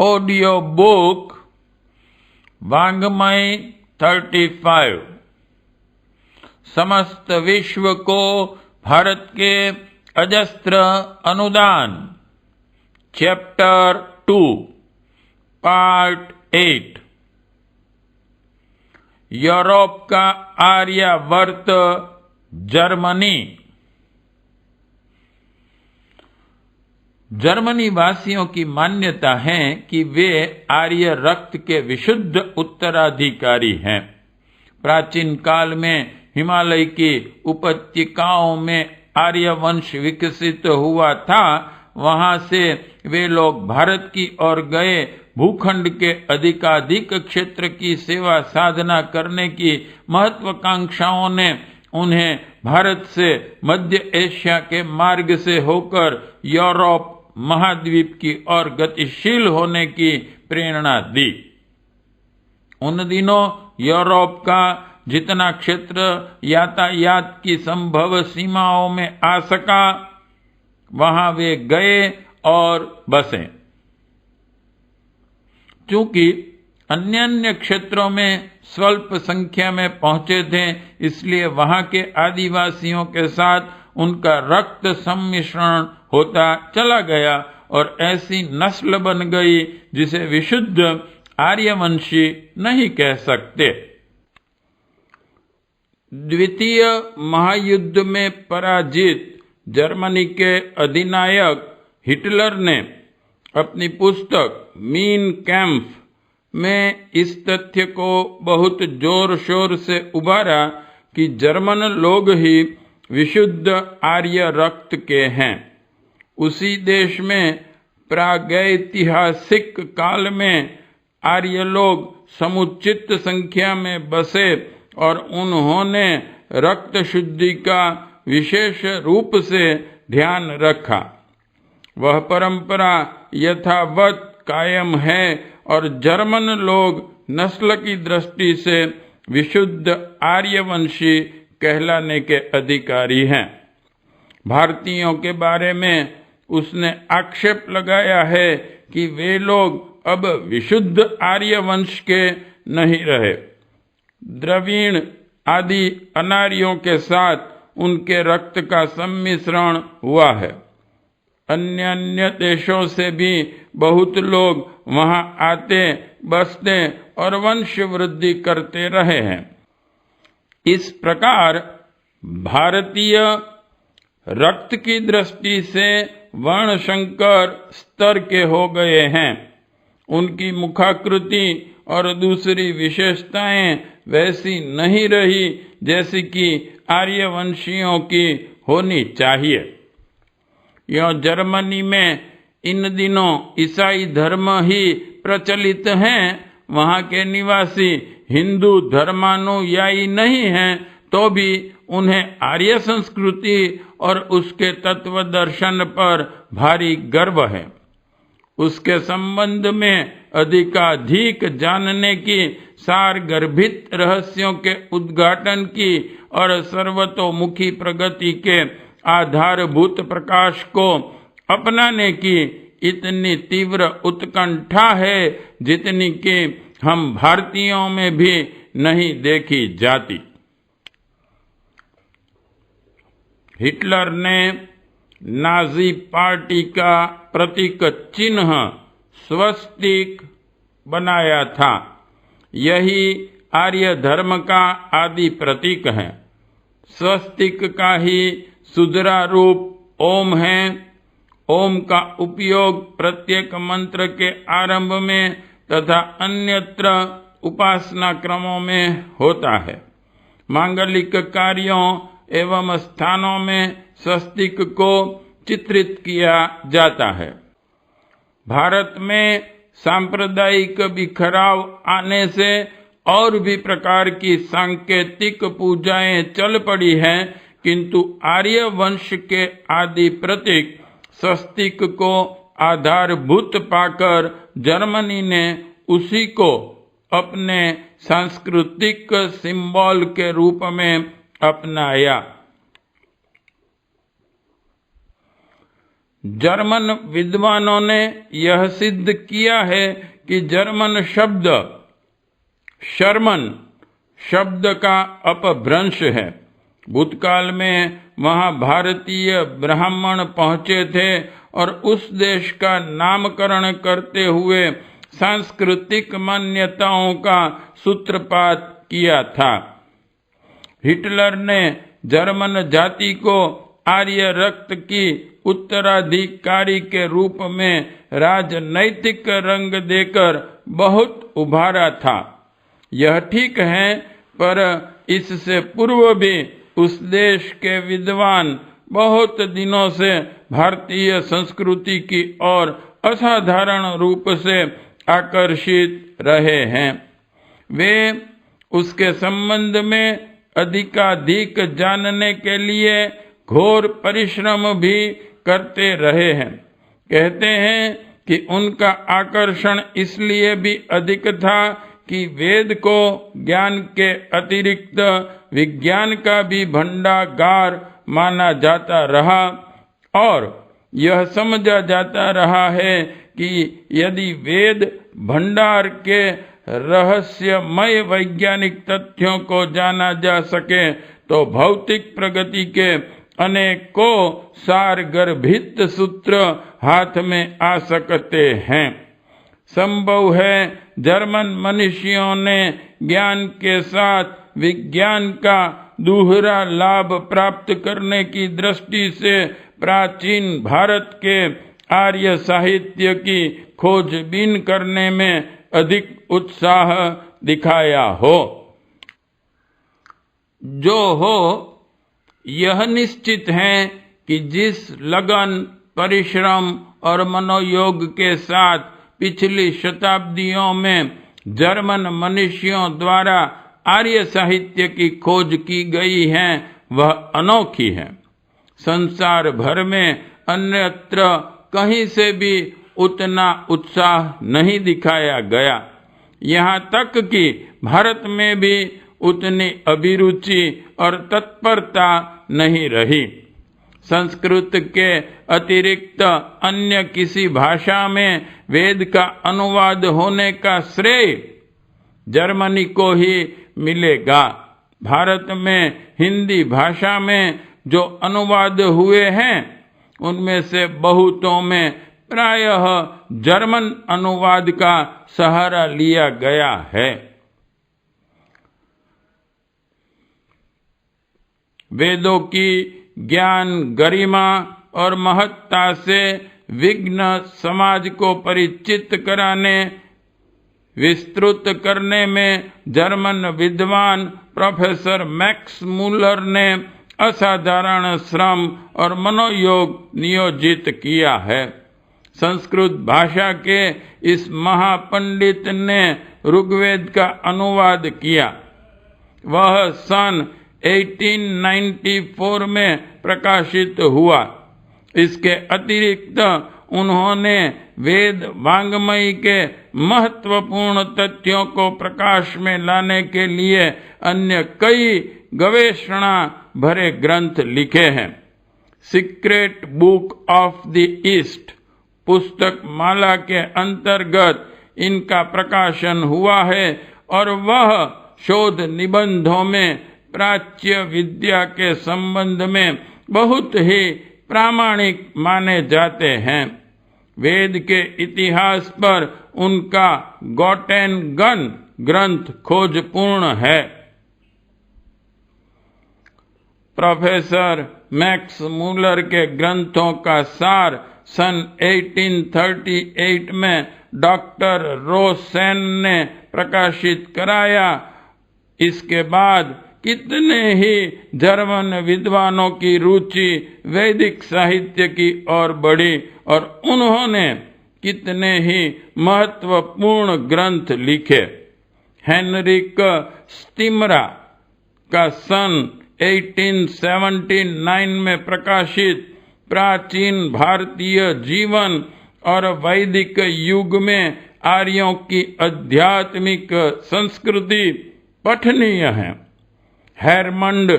Audio book वाङ्मय 35। समस्त विश्व को भारत के अजस्त्र अनुदान। Chapter 2 part 8। यूरोप का आर्यावर्त जर्मनी। जर्मनी वासियों की मान्यता है कि वे आर्य रक्त के विशुद्ध उत्तराधिकारी हैं। प्राचीन काल में हिमालय की उपत्यकाओं में आर्य वंश विकसित हुआ था। वहां से वे लोग भारत की ओर गए। भूखंड के अधिकाधिक क्षेत्र की सेवा साधना करने की महत्वाकांक्षाओं ने उन्हें भारत से मध्य एशिया के मार्ग से होकर यूरोप महाद्वीप की ओर गतिशील होने की प्रेरणा दी। उन दिनों यूरोप का जितना क्षेत्र यातायात की संभव सीमाओं में आ सका, वहां वे गए और बसे। चूंकि अन्य क्षेत्रों में स्वल्प संख्या में पहुंचे थे, इसलिए वहां के आदिवासियों के साथ उनका रक्त सम्मिश्रण होता चला गया और ऐसी नस्ल बन गई जिसे विशुद्ध आर्यवंशी नहीं कह सकते। द्वितीय महायुद्ध में पराजित जर्मनी के अधिनायक हिटलर ने अपनी पुस्तक मीन कैम्फ में इस तथ्य को बहुत जोर शोर से उभारा कि जर्मन लोग ही विशुद्ध आर्य रक्त के हैं। उसी देश में प्रागैतिहासिक काल में आर्य लोग समुचित संख्या में बसे और उन्होंने रक्त शुद्धि का विशेष रूप से ध्यान रखा। वह परंपरा यथावत कायम है और जर्मन लोग नस्ल की दृष्टि से विशुद्ध आर्यवंशी कहलाने के अधिकारी हैं। भारतीयों के बारे में उसने आक्षेप लगाया है कि वे लोग अब विशुद्ध आर्यवंश के नहीं रहे। द्रविड़ आदि अनार्यों के साथ उनके रक्त का सम्मिश्रण हुआ है। अन्य देशों से भी बहुत लोग वहां आते, बसते और वंश वृद्धि करते रहे हैं। इस प्रकार भारतीय रक्त की दृष्टि से वर्णशंकर स्तर के हो गए हैं। उनकी मुखाकृति और दूसरी विशेषताएं वैसी नहीं रही जैसी कि आर्यवंशियों की होनी चाहिए। यह जर्मनी में इन दिनों ईसाई धर्म ही प्रचलित हैं। वहां के निवासी हिंदू धर्मानुयायी नहीं हैं, तो भी उन्हें आर्य संस्कृति और उसके तत्व दर्शन पर भारी गर्व है। उसके संबंध में अधिकाधिक जानने की, सारगर्भित रहस्यों के उद्घाटन की और सर्वतोमुखी प्रगति के आधारभूत प्रकाश को अपनाने की इतनी तीव्र उत्कंठा है जितनी कि हम भारतीयों में भी नहीं देखी जाती। हिटलर ने नाजी पार्टी का प्रतीक चिन्ह स्वस्तिक बनाया था। यही आर्य धर्म का आदि प्रतीक है। स्वस्तिक का ही सुधरा रूप ओम है। ओम का उपयोग प्रत्येक मंत्र के आरंभ में तथा अन्यत्र उपासना क्रमों में होता है। मांगलिक कार्यों एवं स्थानों में स्वस्तिक को चित्रित किया जाता है। भारत में सांप्रदायिक बिखराव आने से और भी प्रकार की सांकेतिक पूजाएं चल पड़ी हैं, किंतु आर्य वंश के आदि प्रतीक स्वस्तिक को आधारभूत पाकर जर्मनी ने उसी को अपने सांस्कृतिक सिंबल के रूप में अपनाया। जर्मन विद्वानों ने यह सिद्ध किया है कि जर्मन शब्द शर्मन शब्द का अपभ्रंश है। भूतकाल में वहां भारतीय ब्राह्मण पहुंचे थे और उस देश का नामकरण करते हुए सांस्कृतिक मान्यताओं का सूत्रपात किया था। हिटलर ने जर्मन जाति को आर्य रक्त की उत्तराधिकारी के रूप में राजनैतिक रंग देकर बहुत उभारा था। यह ठीक है, पर इससे पूर्व भी उस देश के विद्वान बहुत दिनों से भारतीय संस्कृति की ओर असाधारण रूप से आकर्षित रहे हैं। वे उसके संबंध में अधिकाधिक जानने के लिए घोर परिश्रम भी करते रहे हैं। कहते हैं कि उनका आकर्षण इसलिए भी अधिक था कि वेद को ज्ञान के अतिरिक्त विज्ञान का भी भंडागार माना जाता रहा और यह समझा जाता रहा है कि यदि वेद भंडार के रहस्यमय वैज्ञानिक तथ्यों को जाना जा सके तो भौतिक प्रगति के अनेकों सारगर्भित सूत्र हाथ में आ सकते हैं। संभव है जर्मन मनुष्यों ने ज्ञान के साथ विज्ञान का दूहरा लाभ प्राप्त करने की दृष्टि से प्राचीन भारत के आर्य साहित्य की खोजबीन करने में अधिक उत्साह दिखाया हो। जो हो, यह निश्चित है कि जिस लगन, परिश्रम और मनोयोग के साथ पिछली शताब्दियों में जर्मन मनुष्यों द्वारा आर्य साहित्य की खोज की गई है, वह अनोखी है। संसार भर में अन्यत्र कहीं से भी उतना उत्साह नहीं दिखाया गया। यहाँ तक कि भारत में भी उतनी अभिरुचि और तत्परता नहीं रही। संस्कृत के अतिरिक्त अन्य किसी भाषा में वेद का अनुवाद होने का श्रेय जर्मनी को ही मिलेगा। भारत में हिंदी भाषा में जो अनुवाद हुए हैं, उनमें से बहुतों में प्रायः जर्मन अनुवाद का सहारा लिया गया है। वेदों की ज्ञान, गरिमा और महत्ता से विघ्न समाज को परिचित कराने, विस्तृत करने में जर्मन विद्वान प्रोफेसर मैक्स मूलर ने असाधारण श्रम और मनोयोग नियोजित किया है। संस्कृत भाषा के इस महापंडित ने ऋग्वेद का अनुवाद किया। वह सन 1894 में प्रकाशित हुआ। इसके अतिरिक्त उन्होंने वेद वाङ्मय के महत्वपूर्ण तथ्यों को प्रकाश में लाने के लिए अन्य कई गवेषणा भरे ग्रंथ लिखे हैं। Secret book of the east पुस्तक माला के अंतर्गत इनका प्रकाशन हुआ है और वह शोध निबंधों में प्राच्य विद्या के संबंध में बहुत ही प्रामाणिक माने जाते हैं। वेद के इतिहास पर उनका गॉटेनगन ग्रंथ खोजपूर्ण है। प्रोफेसर मैक्स मूलर के ग्रंथों का सार सन 1838 में डॉक्टर रोसेन ने प्रकाशित कराया। इसके बाद कितने ही जर्मन विद्वानों की रुचि वैदिक साहित्य की ओर बढ़ी और उन्होंने कितने ही महत्वपूर्ण ग्रंथ लिखे। हेनरिक स्टिमरा का सन 1879 में प्रकाशित प्राचीन भारतीय जीवन और वैदिक युग में आर्यों की आध्यात्मिक संस्कृति पठनीय है। हेरमंड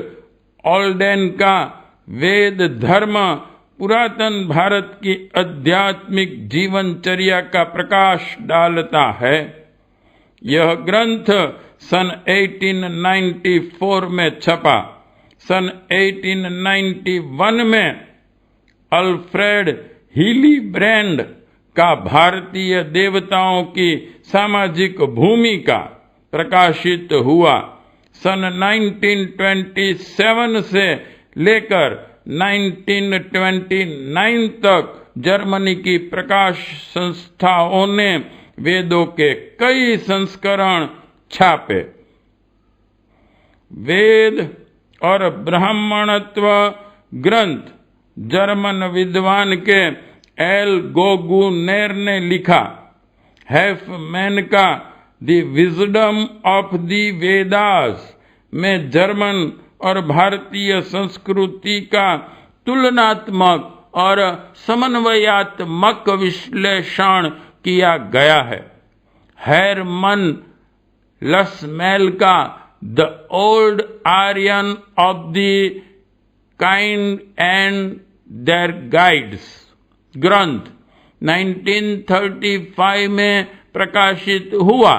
ओल्डेन का वेद धर्म पुरातन भारत की आध्यात्मिक जीवनचर्या का प्रकाश डालता है। यह ग्रंथ सन 1894 में छपा। सन 1891 में अल्फ्रेड हीली ब्रैंड का भारतीय देवताओं की सामाजिक भूमिका प्रकाशित हुआ। सन 1927 से लेकर 1929 तक जर्मनी की प्रकाश संस्थाओं ने वेदों के कई संस्करण छापे। वेद और ब्राह्मणत्व ग्रंथ जर्मन विद्वान के एल गोगुनेर ने लिखा। हैफमैन का the wisdom of the Vedas में जर्मन और भारतीय संस्कृति का तुलनात्मक और समन्वयात्मक विश्लेषण किया गया है। हेरमन लसमेल का the old Aryan of the kind and their guides ग्रंथ 1935 में प्रकाशित हुआ।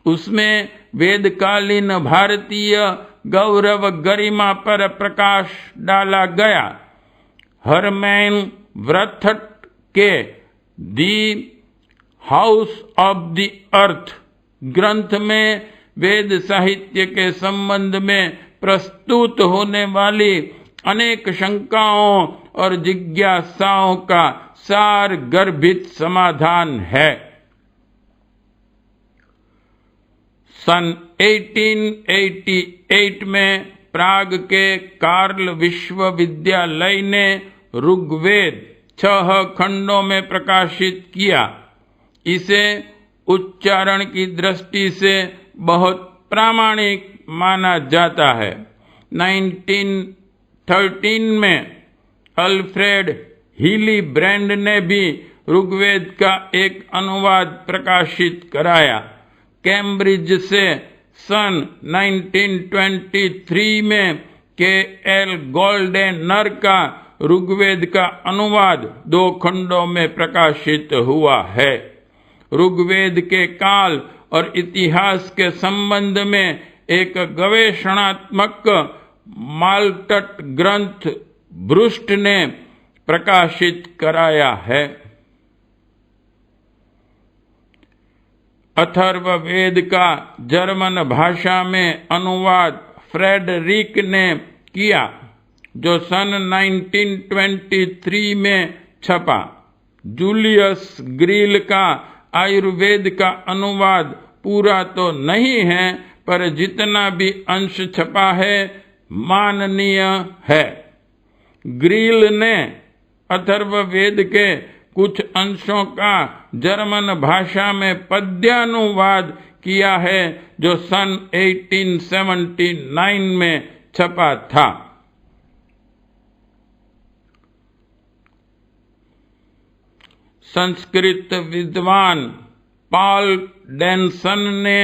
उसमें वेदकालीन भारतीय गौरव गरिमा पर प्रकाश डाला गया। हरमैन व्रथट के the house of the earth ग्रंथ में वेद साहित्य के संबंध में प्रस्तुत होने वाली अनेक शंकाओं और जिज्ञासाओं का सार गर्भित समाधान है। सन 1888 में प्राग के कार्ल विश्वविद्यालय ने ऋग्वेद 6 खंडों में प्रकाशित किया। इसे उच्चारण की दृष्टि से बहुत प्रामाणिक माना जाता है। 1913 में अल्फ्रेड हीली ब्रैंड ने भी ऋग्वेद का एक अनुवाद प्रकाशित कराया। कैम्ब्रिज से सन 1923 में के.एल. गोल्डेनर का ऋग्वेद का अनुवाद 2 खंडों में प्रकाशित हुआ है। ऋग्वेद के काल और इतिहास के संबंध में एक गवेषणात्मक माल्टट ग्रंथ ब्रुस्ट ने प्रकाशित कराया है। अथर्ववेद का जर्मन भाषा में अनुवाद फ्रेडरिक ने किया, जो सन 1923 में छपा। जूलियस ग्रील का आयुर्वेद का अनुवाद पूरा तो नहीं है, पर जितना भी अंश छपा है माननीय है। ग्रील ने अथर्ववेद के कुछ अंशों का जर्मन भाषा में पद्यानुवाद किया है, जो सन 1879 में छपा था। संस्कृत विद्वान पॉल डेनसन ने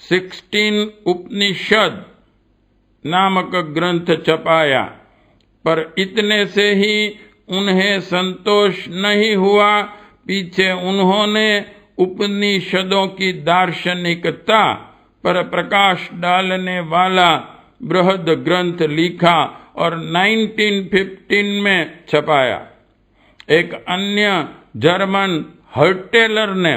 16 उपनिषद नामक ग्रंथ छपाया, पर इतने से ही उन्हें संतोष नहीं हुआ। पीछे उन्होंने उपनिषदों की दार्शनिकता पर प्रकाश डालने वाला बृहद ग्रंथ लिखा और 1915 में छपाया। एक अन्य जर्मन हर्टेलर ने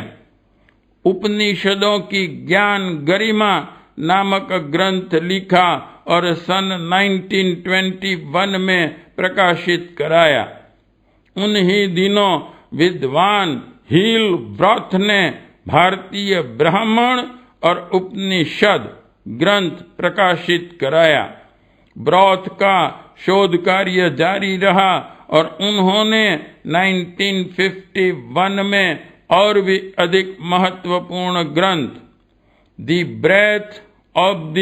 उपनिषदों की ज्ञान गरिमा नामक ग्रंथ लिखा और सन 1921 में प्रकाशित कराया। उन्हीं दिनों विद्वान हील ब्रॉथ ने भारतीय ब्राह्मण और उपनिषद ग्रंथ प्रकाशित कराया। ब्रॉथ का शोध कार्य जारी रहा और उन्होंने 1951 में और भी अधिक महत्वपूर्ण ग्रंथ द ब्रेथ ऑफ द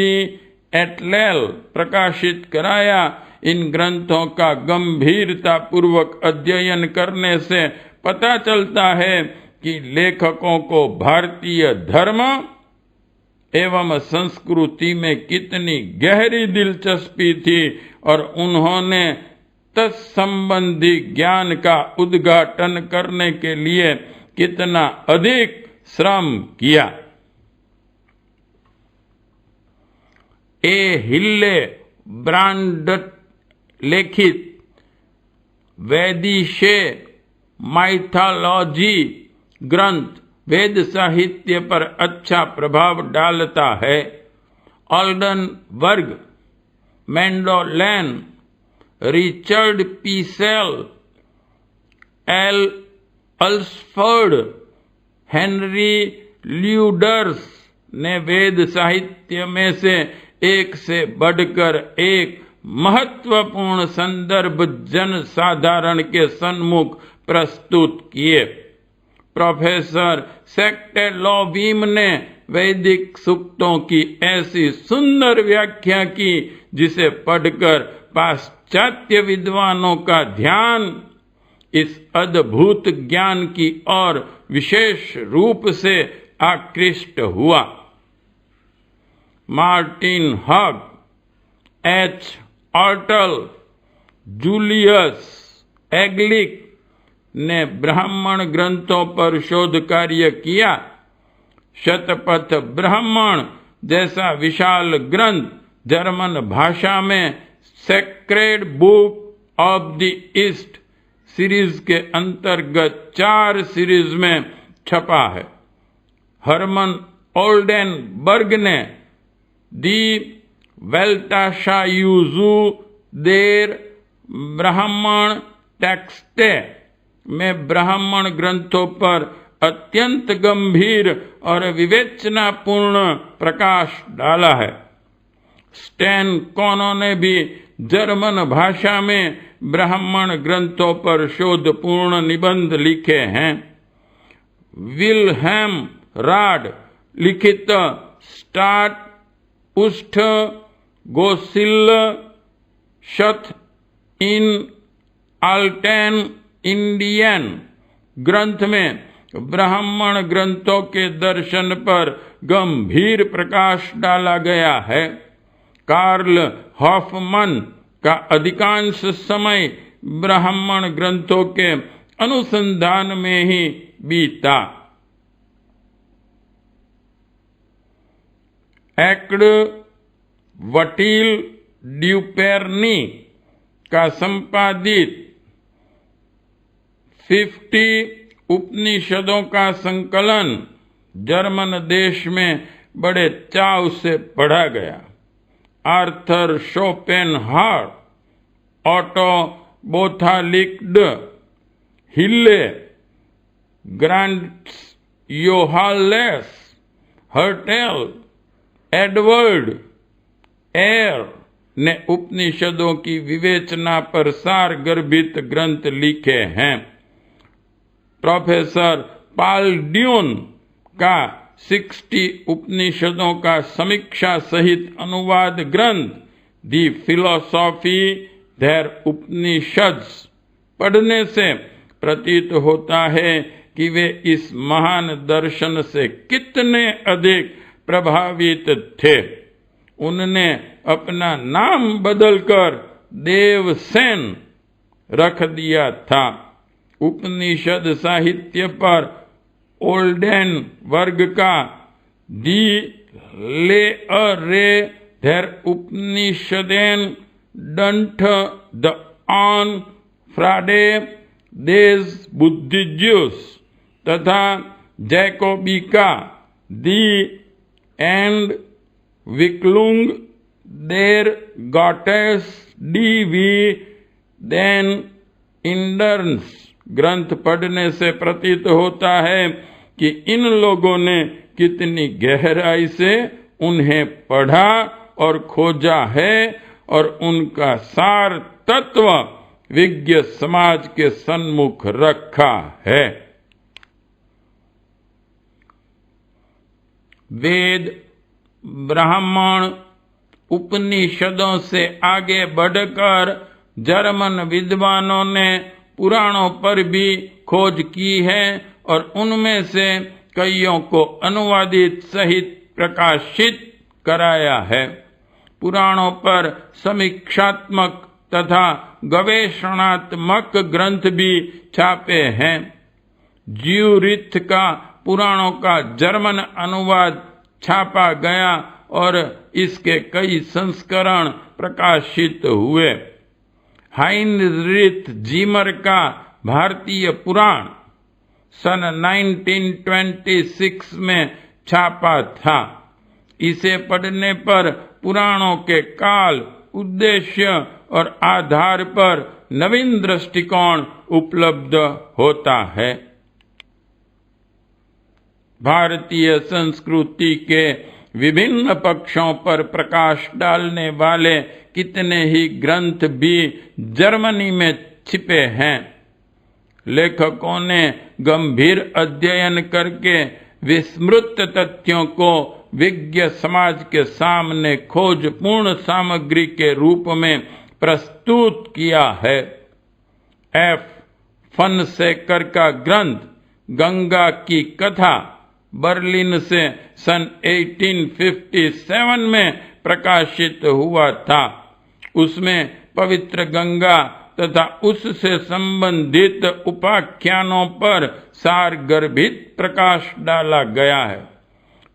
एटलेल प्रकाशित कराया। इन ग्रंथों का गंभीरता पूर्वक अध्ययन करने से पता चलता है कि लेखकों को भारतीय धर्म एवं संस्कृति में कितनी गहरी दिलचस्पी थी और उन्होंने तत्संबंधी ज्ञान का उद्घाटन करने के लिए कितना अधिक श्रम किया। ए हिल्ले ब्रांड लिखित वैदिशे माइथोलॉजी ग्रंथ वेद साहित्य पर अच्छा प्रभाव डालता है। ऑल्डनबर्ग, मेंडोलेन, रिचर्ड पीसेल, एल अल्सफोर्ड, हेनरी ल्यूडर्स ने वेद साहित्य में से बढ़कर एक महत्वपूर्ण संदर्भ जन साधारण के सन्मुख प्रस्तुत किए। प्रोफेसर सेक्टेलोवीम ने वैदिक सूक्तों की ऐसी सुंदर व्याख्या की जिसे पढ़कर पाश्चात्य विद्वानों का ध्यान इस अद्भुत ज्ञान की ओर विशेष रूप से आकृष्ट हुआ। मार्टिन हग, एच ऑर्टल, जूलियस एग्लिक ने ब्राह्मण ग्रंथों पर शोध कार्य किया। शतपथ ब्राह्मण जैसा विशाल ग्रंथ जर्मन भाषा में sacred book of the east series के अंतर्गत 4 सीरीज में छपा है। हर्मन ओल्डेनबर्ग ने दी वेल्टाशायुजू देर ब्राह्मण टेक्स्टे में ब्राह्मण ग्रंथों पर अत्यंत गंभीर और विवेचनापूर्ण प्रकाश डाला है। स्टैन कोनो ने भी जर्मन भाषा में ब्राह्मण ग्रंथों पर शोधपूर्ण निबंध लिखे हैं। विल्हेम राड लिखित स्टार्ट उष्ठ गोसिल शथ इन आल्टेन इंडियन ग्रंथ में ब्राह्मण ग्रंथों के दर्शन पर गंभीर प्रकाश डाला गया है। कार्ल हॉफमन का अधिकांश समय ब्राह्मण ग्रंथों के अनुसंधान में ही बीता। एक्ड वटील ड्यूपेर्नी का संपादित 50 उपनिषदों का संकलन जर्मन देश में बड़े चाव से पढ़ा गया। आर्थर शोपेनहावर, ऑटो बोथालिक्ड, हिल्ले, ग्रांट्स योहालेस, हर्टेल, एडवर्ड एयर ने उपनिषदों की विवेचना पर सार गर्भित ग्रंथ लिखे हैं। प्रोफेसर पाल ड्यून का 60 उपनिषदों का समीक्षा सहित अनुवाद ग्रंथ दी फिलोसॉफी देयर उपनिषद्स पढ़ने से प्रतीत होता है कि वे इस महान दर्शन से कितने अधिक प्रभावित थे। उनने अपना नाम बदलकर देवसेन रख दिया था। उपनिषद साहित्य पर ओल्डेनबर्ग का दी ले अ रे देर उपनिषदेन डंठ द ऑन फ्राडे देज बुद्धिज्यूस तथा जैकोबी का दी एंड विक्लुंग देर गॉटेस डी वी देन इंडर्स ग्रंथ पढ़ने से प्रतीत होता है कि इन लोगों ने कितनी गहराई से उन्हें पढ़ा और खोजा है और उनका सार तत्व विज्ञ समाज के सन्मुख रखा है। वेद, ब्राह्मण, उपनिषदों से आगे बढ़कर जर्मन विद्वानों ने पुराणों पर भी खोज की है और उनमें से कईयों को अनुवादित सहित प्रकाशित कराया है। पुराणों पर समीक्षात्मक तथा गवेषणात्मक ग्रंथ भी छापे हैं। ज्यूरिथ का पुराणों का जर्मन अनुवाद छापा गया और इसके कई संस्करण प्रकाशित हुए। हाइनरिच जीमर का भारतीय पुराण सन 1926 में छापा था। इसे पढ़ने पर पुराणों के काल, उद्देश्य और आधार पर नवीन दृष्टिकोण उपलब्ध होता है। भारतीय संस्कृति के विभिन्न पक्षों पर प्रकाश डालने वाले कितने ही ग्रंथ भी जर्मनी में छिपे हैं। लेखकों ने गंभीर अध्ययन करके विस्मृत तथ्यों को विज्ञ समाज के सामने खोजपूर्ण सामग्री के रूप में प्रस्तुत किया है। एफ फनसेकर का ग्रंथ गंगा की कथा बर्लिन से सन 1857 में प्रकाशित हुआ था। उसमें पवित्र गंगा तथा उससे संबंधित उपाख्यानों पर सारगर्भित प्रकाश डाला गया है।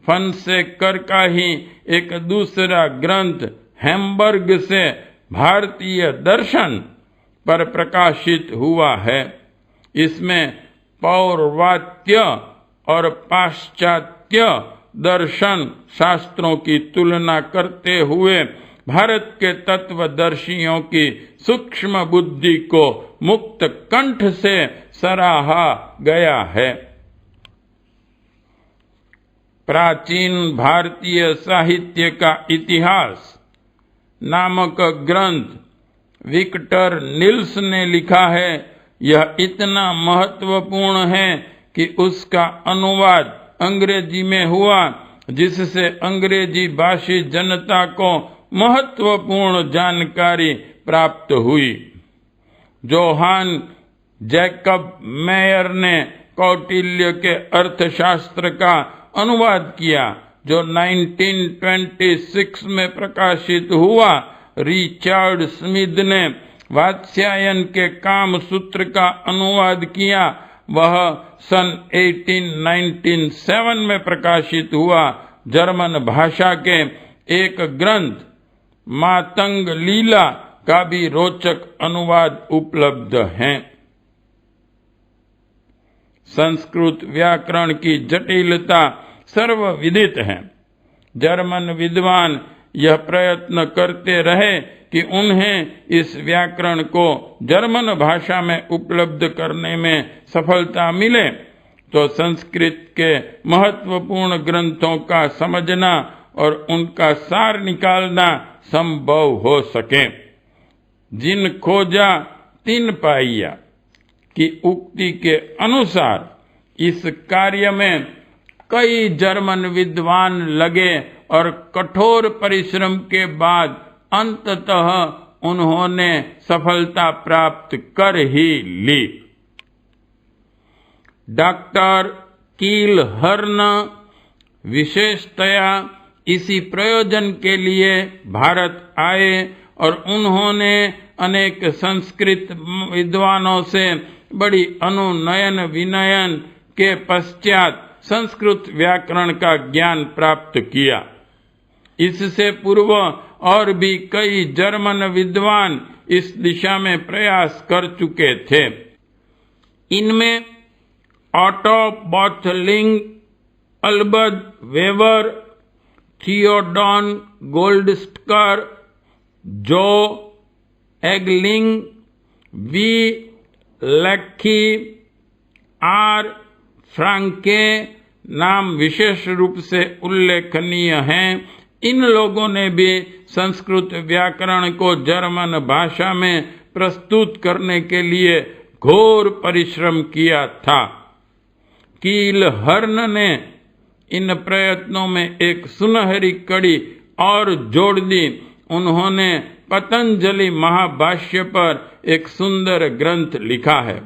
फनसेकर का ही एक दूसरा ग्रंथ हैम्बर्ग से भारतीय दर्शन पर प्रकाशित हुआ है। इसमें पौर्वात्य और पाश्चात्य दर्शन शास्त्रों की तुलना करते हुए भारत के तत्वदर्शियों की सूक्ष्म बुद्धि को मुक्त कंठ से सराहा गया है। प्राचीन भारतीय साहित्य का इतिहास नामक ग्रंथ विक्टर निल्स ने लिखा है। यह इतना महत्वपूर्ण है कि उसका अनुवाद अंग्रेजी में हुआ, जिससे अंग्रेजी भाषी जनता को महत्वपूर्ण जानकारी प्राप्त हुई। जोहान जैकब मेयर ने कौटिल्य के अर्थशास्त्र का अनुवाद किया, जो 1926 में प्रकाशित हुआ। रिचर्ड स्मिथ ने वात्स्यायन के काम सूत्र का अनुवाद किया, वह सन 1897 में प्रकाशित हुआ। जर्मन भाषा के एक ग्रंथ मातंग लीला का भी रोचक अनुवाद उपलब्ध है। संस्कृत व्याकरण की जटिलता सर्वविदित है। जर्मन विद्वान यह प्रयत्न करते रहे कि उन्हें इस व्याकरण को जर्मन भाषा में उपलब्ध करने में सफलता मिले तो संस्कृत के महत्वपूर्ण ग्रंथों का समझना और उनका सार निकालना संभव हो सके। जिन खोजा तिन पाइया की उक्ति के अनुसार इस कार्य में कई जर्मन विद्वान लगे और कठोर परिश्रम के बाद अंततः उन्होंने सफलता प्राप्त कर ही ली। डॉक्टर कीलहर्न विशेषतया इसी प्रयोजन के लिए भारत आए और उन्होंने अनेक संस्कृत विद्वानों से बड़ी अनुनयन विनयन के पश्चात संस्कृत व्याकरण का ज्ञान प्राप्त किया। इससे पूर्व और भी कई जर्मन विद्वान इस दिशा में प्रयास कर चुके थे। इनमें ऑटो बॉथलिंग, अल्बर्ट वेबर, थियोडॉन गोल्डस्टर, जो एगलिंग, वी लेक्की, आर फ्रांके नाम विशेष रूप से उल्लेखनीय हैं। इन लोगों ने भी संस्कृत व्याकरण को जर्मन भाषा में प्रस्तुत करने के लिए घोर परिश्रम किया था। कीलहर्न ने इन प्रयत्नों में एक सुनहरी कड़ी और जोड़ दी। उन्होंने पतंजलि महाभाष्य पर एक सुंदर ग्रंथ लिखा है।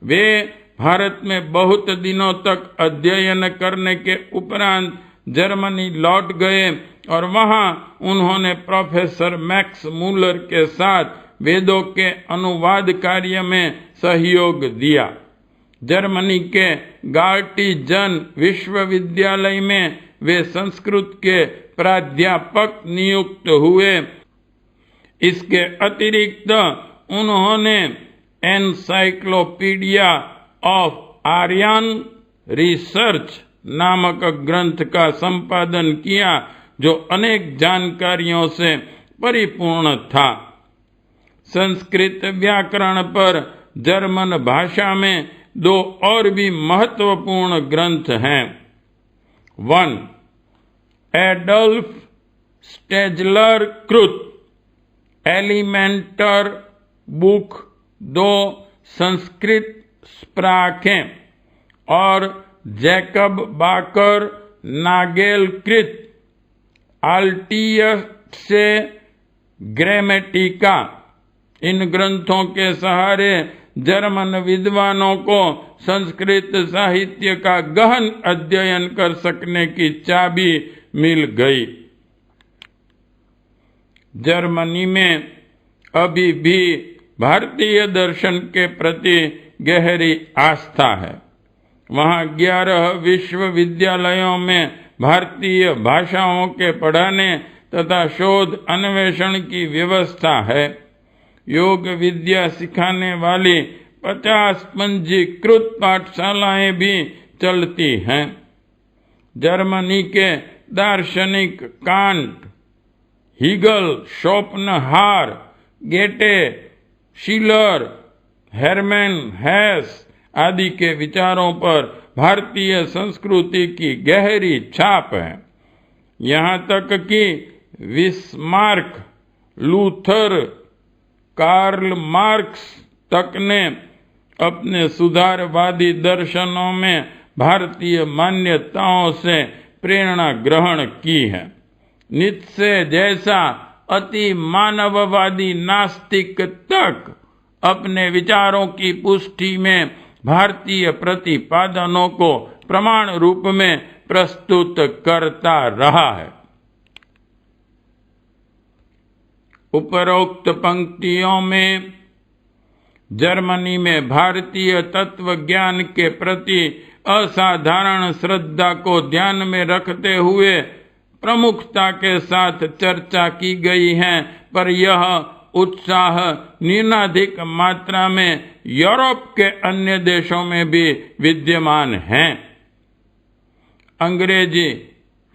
वे भारत में बहुत दिनों तक अध्ययन करने के उपरांत जर्मनी लौट गए और वहां उन्होंने प्रोफेसर मैक्स मूलर के साथ वेदों के अनुवाद कार्य में सहयोग दिया। जर्मनी के गार्टिजन विश्वविद्यालय में वे संस्कृत के प्राध्यापक नियुक्त हुए। इसके अतिरिक्त उन्होंने एनसाइक्लोपीडिया ऑफ आर्यन रिसर्च नामक ग्रंथ का संपादन किया, जो अनेक जानकारियों से परिपूर्ण था। संस्कृत व्याकरण पर जर्मन भाषा में 2 और भी महत्वपूर्ण ग्रंथ हैं। 1. एडोल्फ स्टेजलर कृत एलिमेंटर बुक 2 संस्कृत स्प्राखे और जैकब बाकर नागेल कृत आल्टियस से ग्रामेटिका। इन ग्रंथों के सहारे जर्मन विद्वानों को संस्कृत साहित्य का गहन अध्ययन कर सकने की चाबी मिल गई। जर्मनी में अभी भी भारतीय दर्शन के प्रति गहरी आस्था है। वहाँ 11 विश्वविद्यालयों में भारतीय भाषाओं के पढ़ाने तथा शोध अन्वेषण की व्यवस्था है। योग विद्या सिखाने वाली 50 पंजीकृत पाठशालाएं भी चलती हैं। जर्मनी के दार्शनिक कांट, हीगल, शोपनहार, गेटे, शिलर, हेरमैन हेस आदि के विचारों पर भारतीय संस्कृति की गहरी छाप है। यहाँ तक कि बिस्मार्क, लूथर, कार्ल मार्क्स तक ने अपने सुधारवादी दर्शनों में भारतीय मान्यताओं से प्रेरणा ग्रहण की है। नीत्शे जैसा अति मानववादी नास्तिक तक अपने विचारों की पुष्टि में भारतीय प्रतिपादनों को प्रमाण रूप में प्रस्तुत करता रहा है। उपरोक्त पंक्तियों में जर्मनी में भारतीय तत्व ज्ञान के प्रति असाधारण श्रद्धा को ध्यान में रखते हुए प्रमुखता के साथ चर्चा की गई है, पर यह उत्साह न्यूनाधिक मात्रा में यूरोप के अन्य देशों में भी विद्यमान है। अंग्रेजी,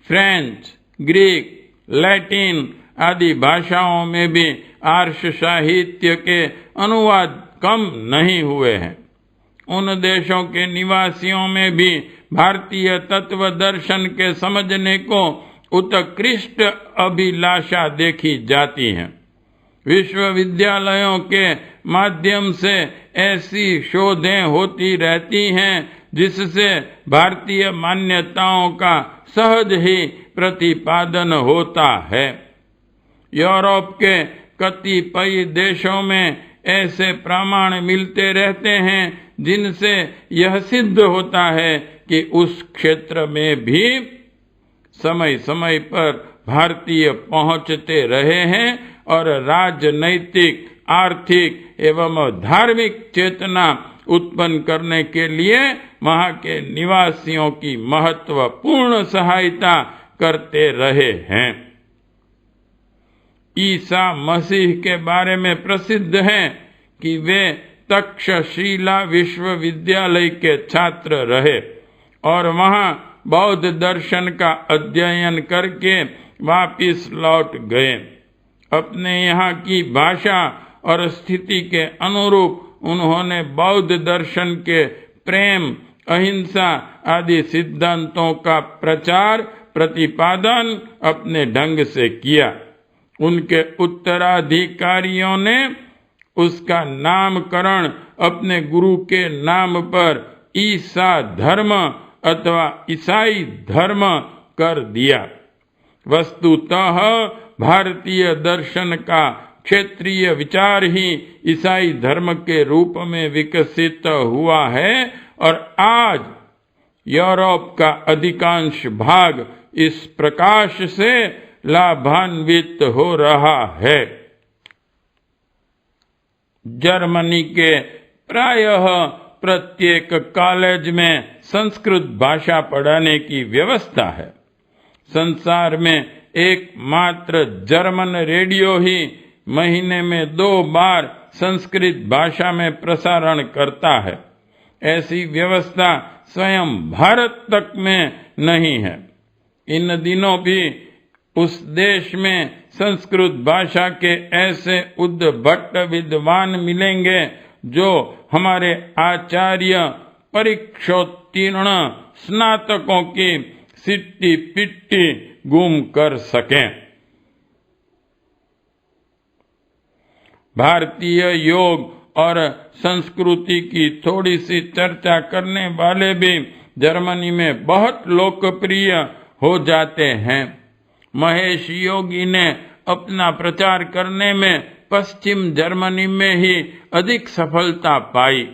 फ्रेंच, ग्रीक, लैटिन आदि भाषाओं में भी आर्ष साहित्य के अनुवाद कम नहीं हुए हैं। उन देशों के निवासियों में भी भारतीय तत्व दर्शन के समझने को उत्कृष्ट अभिलाषा देखी जाती है। विश्वविद्यालयों के माध्यम से ऐसी शोधें होती रहती हैं जिससे भारतीय मान्यताओं का सहज ही प्रतिपादन होता है। यूरोप के कतिपय देशों में ऐसे प्रमाण मिलते रहते हैं जिनसे यह सिद्ध होता है कि उस क्षेत्र में भी समय समय पर भारतीय पहुंचते रहे हैं और राजनैतिक, आर्थिक एवं धार्मिक चेतना उत्पन्न करने के लिए वहां के निवासियों की महत्वपूर्ण सहायता करते रहे हैं। ईसा मसीह के बारे में प्रसिद्ध है कि वे तक्षशिला विश्वविद्यालय के छात्र रहे और वहां बौद्ध दर्शन का अध्ययन करके वापिस लौट गए। अपने यहाँ की भाषा और स्थिति के अनुरूप उन्होंने बौद्ध दर्शन के प्रेम, अहिंसा आदि सिद्धांतों का प्रचार प्रतिपादन अपने ढंग से किया। उनके उत्तराधिकारियों ने उसका नामकरण अपने गुरु के नाम पर ईसा धर्म अथवा ईसाई धर्म कर दिया। वस्तुतः भारतीय दर्शन का क्षेत्रीय विचार ही ईसाई धर्म के रूप में विकसित हुआ है और आज यूरोप का अधिकांश भाग इस प्रकाश से लाभान्वित हो रहा है। जर्मनी के प्रायः प्रत्येक कॉलेज में संस्कृत भाषा पढ़ाने की व्यवस्था है। संसार में एकमात्र जर्मन रेडियो ही महीने में 2 बार संस्कृत भाषा में प्रसारण करता है। ऐसी व्यवस्था स्वयं भारत तक में नहीं है। इन दिनों भी उस देश में संस्कृत भाषा के ऐसे उद्भट विद्वान मिलेंगे जो हमारे आचार्य परीक्षोत्तीर्ण स्नातकों की सिट्टी पिट्टी गुम कर सकें। भारतीय योग और संस्कृति की थोड़ी सी चर्चा करने वाले भी जर्मनी में बहुत लोकप्रिय हो जाते हैं। महेश योगी ने अपना प्रचार करने में पश्चिम जर्मनी में ही अधिक सफलता पाई।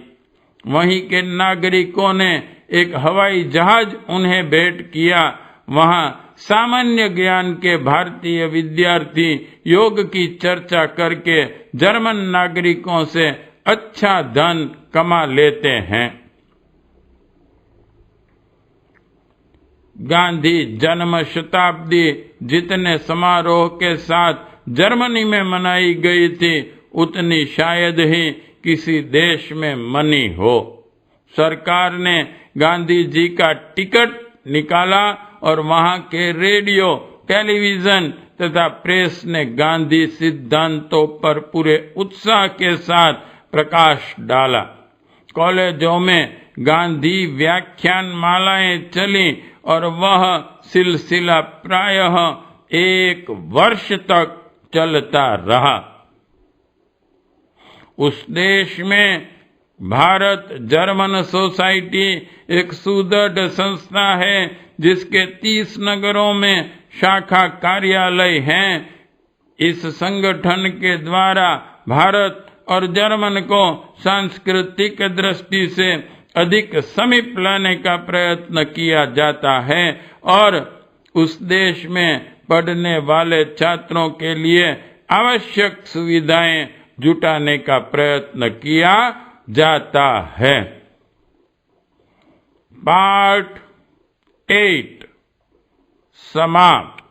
वहीं के नागरिकों ने एक हवाई जहाज उन्हें भेंट किया। वहां सामान्य ज्ञान के भारतीय विद्यार्थी योग की चर्चा करके जर्मन नागरिकों से अच्छा धन कमा लेते हैं। गांधी जन्म शताब्दी जितने समारोह के साथ जर्मनी में मनाई गई थी, उतनी शायद ही किसी देश में मनी हो। सरकार ने गांधी जी का टिकट निकाला और वहां के रेडियो, टेलीविजन तथा प्रेस ने गांधी सिद्धांतों पर पूरे उत्साह के साथ प्रकाश डाला। कॉलेजों में गांधी व्याख्यान मालाएं चली और वह सिलसिला प्रायः 1 वर्ष तक चलता रहा। उस देश में भारत जर्मन सोसाइटी एक सुदृढ़ संस्था है जिसके 30 नगरों में शाखा कार्यालय हैं। इस संगठन के द्वारा भारत और जर्मन को सांस्कृतिक दृष्टि से अधिक समीप लाने का प्रयत्न किया जाता है और उस देश में पढ़ने वाले छात्रों के लिए आवश्यक सुविधाएं जुटाने का प्रयत्न किया जाता है। पार्ट 8 समाप्त।